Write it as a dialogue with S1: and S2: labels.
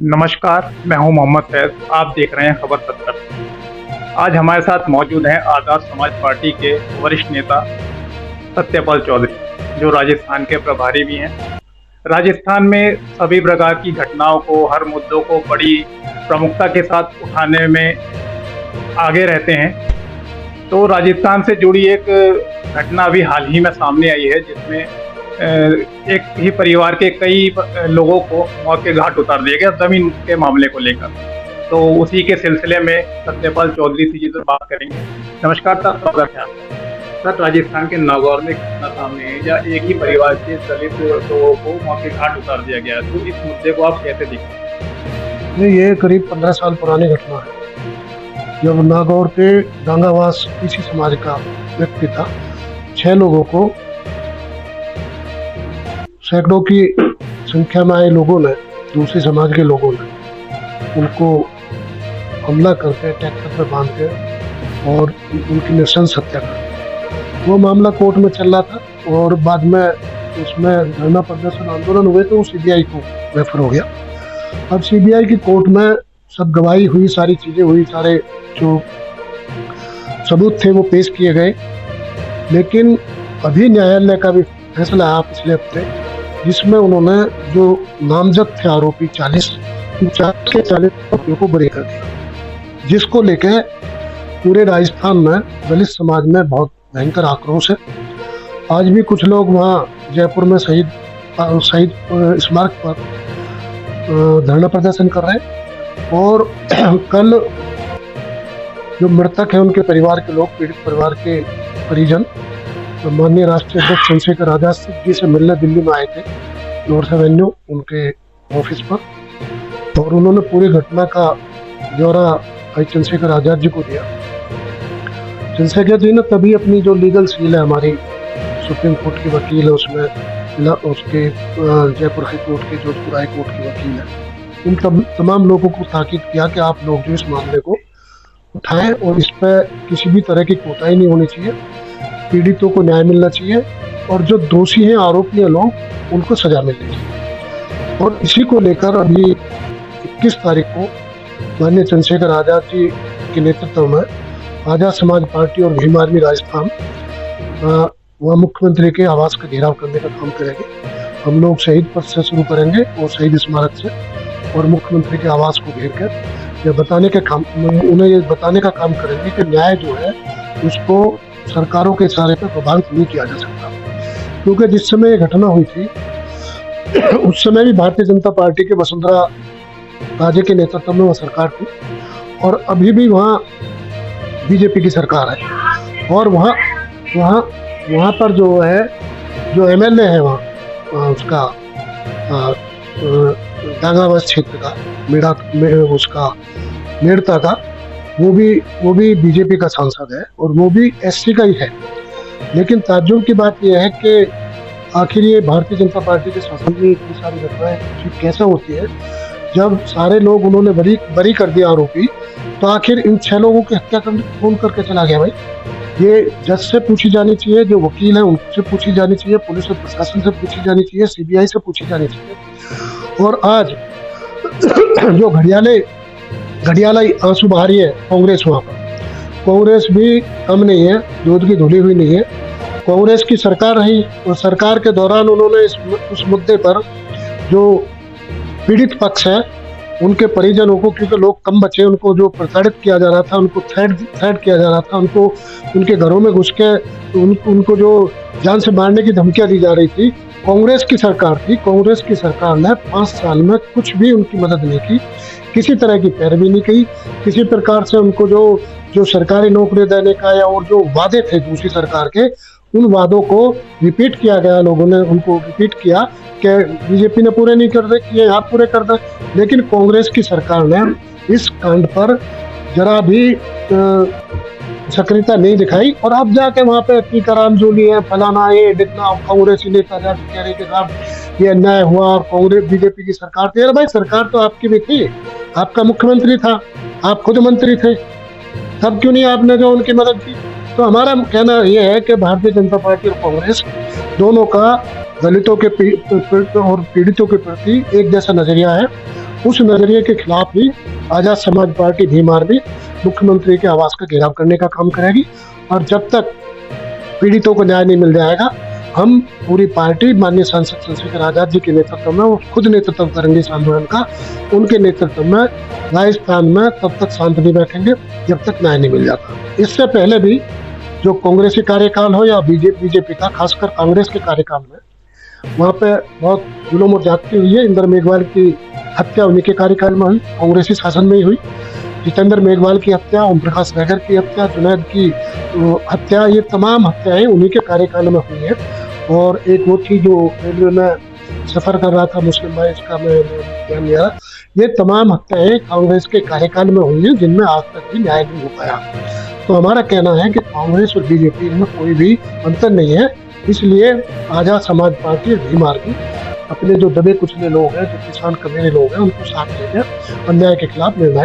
S1: नमस्कार, मैं हूं मोहम्मद फैज़। आप देख रहे हैं खबर 70। आज हमारे साथ मौजूद हैं आज़ाद समाज पार्टी के वरिष्ठ नेता सत्यपाल चौधरी, जो राजस्थान के प्रभारी भी हैं। राजस्थान में सभी प्रकार की घटनाओं को, हर मुद्दों को बड़ी प्रमुखता के साथ उठाने में आगे रहते हैं। तो राजस्थान से जुड़ी एक घटना अभी हाल ही में सामने आई है, जिसमें एक ही परिवार के कई लोगों को मौत के घाट उतार दिया गया जमीन के मामले को लेकर। तो उसी के सिलसिले में सत्यपाल चौधरी जी से बात करेंगे। नमस्कार सर, स्वागत है आपका। सर, राजस्थान के नागौर में घटना सामने है, या एक ही परिवार के दलित लोगों को मौत के घाट उतार दिया गया, तो इस मुद्दे को आप कैसे देखते हैं?
S2: ये करीब 15 साल पुरानी घटना है, जब नागौर के गंगावास किसी समाज का व्यक्ति था। 6 लोगों को, सैकड़ों की संख्या में आए लोगों ने, दूसरे समाज के लोगों ने उनको हमला करके ट्रैक्टर पर बांध के और उनकी नृशंस हत्या कर। वो मामला कोर्ट में चल रहा था और बाद में उसमें धरना प्रदर्शन आंदोलन हुए तो सीबीआई को रेफर हो गया। अब सीबीआई की कोर्ट में सब गवाही हुई, सारी चीजें हुई, सारे जो सबूत थे वो पेश किए गए। लेकिन अभी न्यायालय का भी फैसला आया पिछले हफ्ते, जिसमें उन्होंने जो नामजद थे आरोपी 40 के 40 आरोपियों को बरी कर दिया, जिसको लेकर पूरे राजस्थान में दलित समाज में बहुत भयंकर आक्रोश है। आज भी कुछ लोग वहाँ जयपुर में शहीद स्मारक पर धरना प्रदर्शन कर रहे हैं। और कल जो मृतक है उनके परिवार के लोग, पीड़ित परिवार के परिजन, तो माननीय राष्ट्रीय अध्यक्ष चंद्रशेखर आजाद जी से मिलने दिल्ली में आए थे, नॉर्थ एवेन्यू उनके ऑफिस पर, और उन्होंने पूरी घटना का ब्यौरा भाई चंद्रशेखर आजाद जी को दिया। चंद्रशेखर जी ने तभी अपनी जो लीगल सील है, हमारी सुप्रीम कोर्ट की वकील है, उसमें उसके जयपुर हाई कोर्ट के, जोधपुर हाई कोर्ट की वकील है, उन तमाम लोगों को ताकीद किया कि आप लोग जो इस मामले को उठाएं और इस पर किसी भी तरह की कोताही नहीं होनी चाहिए, पीड़ितों को न्याय मिलना चाहिए, और जो दोषी हैं, आरोपी हैं लोग, उनको सजा मिलनी चाहिए। और इसी को लेकर अभी 21 तारीख को माननीय चंद्रशेखर आजाद जी के नेतृत्व में आजाद समाज पार्टी और भीम आर्मी राजस्थान वह मुख्यमंत्री के आवास का घेराव करने का काम करेंगे। हम लोग शहीद पथ से शुरू करेंगे और शहीद स्मारक से, और मुख्यमंत्री के आवास को घेर कर उन्हें ये बताने का काम करेंगे कि न्याय जो है उसको सरकारों के इशारे पर प्रभावित नहीं किया जा सकता। क्योंकि जिस समय ये घटना हुई थी उस समय भी भारतीय जनता पार्टी के वसुंधरा राजे के नेतृत्व में वह सरकार थी, और अभी भी वहाँ बीजेपी की सरकार है। और वहाँ पर जो है, जो एमएलए है वहाँ उसका गंगावास क्षेत्र का, मेड़ता का, वो भी बीजेपी का सांसद है, और वो भी एससी का ही है। लेकिन ताज्जुब की बात यह है कि आखिर ये भारतीय जनता पार्टी के शासन में इतनी सारी घटनाएं कैसे होती है, जब सारे लोग उन्होंने बरी कर दिया आरोपी, तो आखिर इन 6 लोगों की हत्या कौन करके चला गया भाई? ये जज से पूछी जानी चाहिए, जो वकील है उनसे पूछी जानी चाहिए, पुलिस और प्रशासन से पूछी जानी चाहिए, सीबीआई से पूछी जानी चाहिए। और आज जो घड़ियाला आंसू बहा रही है कांग्रेस, वहाँ पर कांग्रेस भी कम नहीं है, दूध की धुली हुई नहीं है। कांग्रेस की सरकार रही, और सरकार के दौरान उन्होंने उस मुद्दे पर जो पीड़ित पक्ष है उनके परिजनों को, क्योंकि लोग कम बचे, उनको जो प्रताड़ित किया जा रहा था, उनको थ्रेट किया जा रहा था, उनको उनके घरों में घुस के उनको जो जान से मारने की धमकियां दी जा रही थी, कांग्रेस की सरकार थी। कांग्रेस की सरकार ने 5 साल में कुछ भी उनकी मदद नहीं की, किसी तरह की पैरवी नहीं की, किसी प्रकार से उनको जो सरकारी नौकरी देने का या और जो वादे थे दूसरी सरकार के, उन वादों को रिपीट किया गया। लोगों ने उनको रिपीट किया कि बीजेपी ने पूरे नहीं कर किए, आप पूरे कर दें। लेकिन कांग्रेस की सरकार ने इस कांड पर जरा भी सक्रियता नहीं दिखाई, और अब जाके वहाँ पे टीकाराम जूली है, फलाना ये डितना कांग्रेसी नेता जाके कह रहे कि साहब ये अन्याय हुआ और कांग्रेस बीजेपी की सरकार थी। अरे भाई, सरकार तो आपकी भी थी, आपका मुख्यमंत्री था, आप खुद मंत्री थे, तब क्यों नहीं आपने जो उनकी मदद की? तो हमारा कहना यह है कि भारतीय जनता पार्टी और कांग्रेस दोनों का दलितों के और पीड़ितों के प्रति एक जैसा नजरिया है, उस नजरिए के खिलाफ ही आजाद समाज पार्टी भीम आर्मी मुख्यमंत्री के आवास का घेराव करने का काम करेगी। और जब तक पीड़ितों को न्याय नहीं मिल जाएगा, हम पूरी पार्टी माननीय सांसद चंद्रशेखर आजाद जी के नेतृत्व में, वो खुद नेतृत्व करेंगे इस आंदोलन का, उनके नेतृत्व में राजस्थान में तब तक शांत नहीं बैठेंगे जब तक न्याय नहीं मिल जाता। इससे पहले भी जो कांग्रेसी कार्यकाल हो या बीजेपी का, खासकर कांग्रेस के कार्यकाल में, वहाँ पे बहुत जुल्म और ज्यादती हुई है। इंदर मेघवाल की हत्या उन्हीं के कार्यकाल में हुई, कांग्रेसी शासन में ही हुई। जितेंद्र मेघवाल की हत्या, ओम प्रकाश बैगर की हत्या, जुनैद की हत्या, ये तमाम हत्याएं उन्हीं के कार्यकाल में हुई है। और एक वो थी जो रेलवे में सफर कर रहा था मुस्लिम भाई, इसका मैं ध्यान नहीं आ रहा। ये तमाम हत्याएं कांग्रेस के कार्यकाल में हुई हैं, जिनमें आज तक भी न्याय नहीं हो पाया। तो हमारा कहना है कि कांग्रेस और बीजेपी में कोई भी अंतर नहीं है। इसलिए आजाद समाज पार्टी और भीम आर्मी अपने जो दबे कुचले लोग हैं, जो किसान कमेरे लोग हैं, उनको साथ लेकर अन्याय के खिलाफ निर्णायक